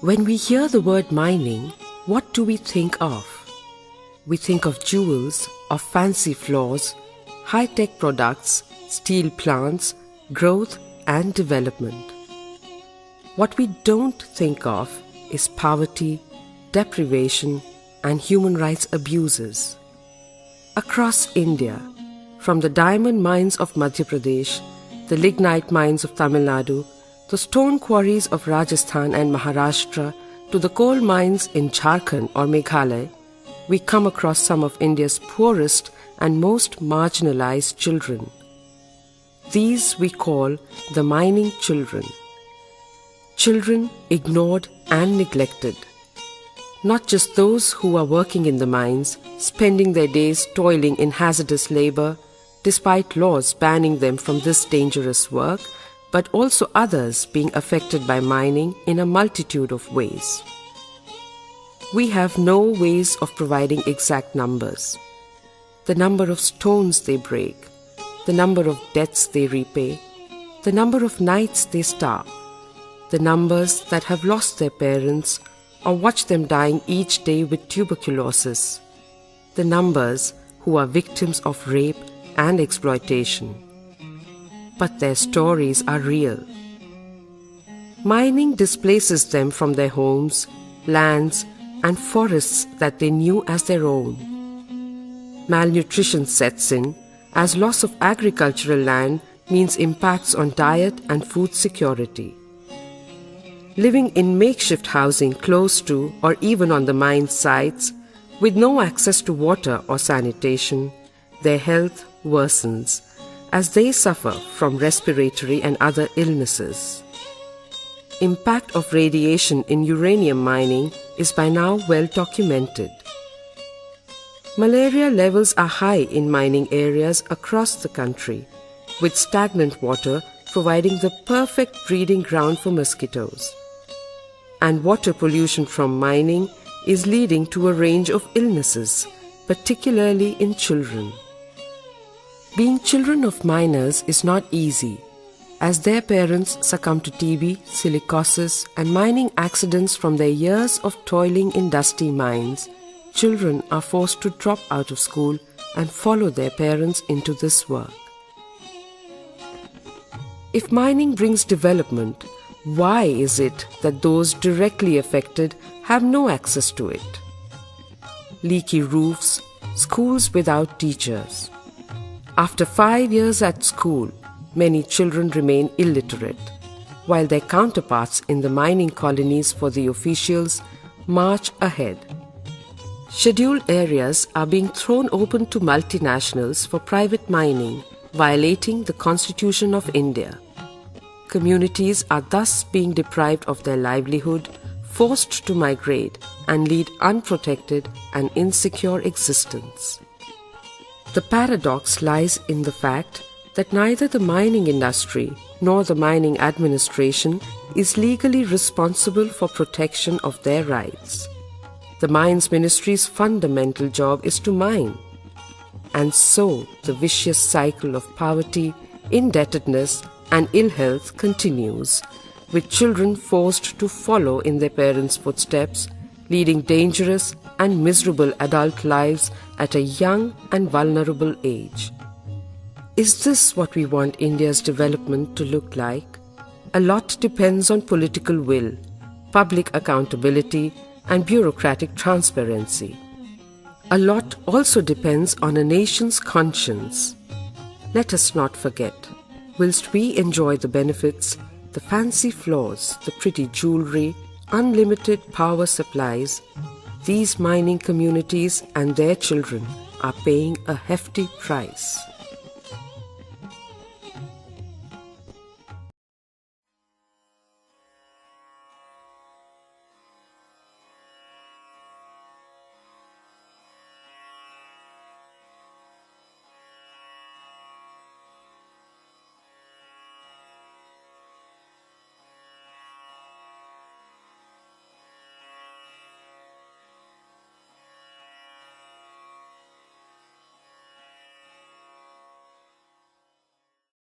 When we hear the word mining, what do we think of? We think of jewels, of fancy floors, high-tech products, steel plants, growth and development. What we don't think of is poverty, deprivation, and human rights abuses. Across India, from the diamond mines of Madhya Pradesh, the lignite mines of Tamil Nadu, the stone quarries of Rajasthan and Maharashtra, to the coal mines in Jharkhand or Meghalaya, we come across some of India's poorest and most marginalized children. These we call the mining children. Children ignored and neglected. Not just those who are working in the mines, spending their days toiling in hazardous labor, despite laws banning them from this dangerous work, but also others being affected by mining in a multitude of ways. We have no ways of providing exact numbers. The number of stones they break, the number of debts they repay, the number of nights they starve, the numbers that have lost their parents or watch them dying each day with tuberculosis, the numbers who are victims of rape and exploitation. But their stories are real. Mining displaces them from their homes, lands, and forests that they knew as their own. Malnutrition sets in, as loss of agricultural land means impacts on diet and food security. Living in makeshift housing close to or even on the mine sites, with no access to water or sanitation, their health worsens as they suffer from respiratory and other illnesses. Impact of radiation in uranium mining is by now well documented. Malaria levels are high in mining areas across the country, with stagnant water providing the perfect breeding ground for mosquitoes. And water pollution from mining is leading to a range of illnesses, particularly in children. Being children of miners is not easy, as their parents succumb to TB, silicosis, and mining accidents from their years of toiling in dusty mines. Children are forced to drop out of school and follow their parents into this work. If mining brings development, why is it that those directly affected have no access to it? Leaky roofs, schools without teachers. After 5 years at school, many children remain illiterate, while their counterparts in the mining colonies for the officials march ahead. Scheduled areas are being thrown open to multinationals for private mining, violating the Constitution of India. Communities are thus being deprived of their livelihood, forced to migrate and lead unprotected and insecure existence. The paradox lies in the fact that neither the mining industry nor the mining administration is legally responsible for protection of their rights. The Mines Ministry's fundamental job is to mine. And so the vicious cycle of poverty, indebtedness, and ill health continues, with children forced to follow in their parents' footsteps, leading dangerous and miserable adult lives at a young and vulnerable age. Is this what we want India's development to look like? A lot depends on political will, public accountability, and bureaucratic transparency. A lot also depends on a nation's conscience. Let us not forget, whilst we enjoy the benefits, the fancy floors, the pretty jewelry, unlimited power supplies, these mining communities and their children are paying a hefty price.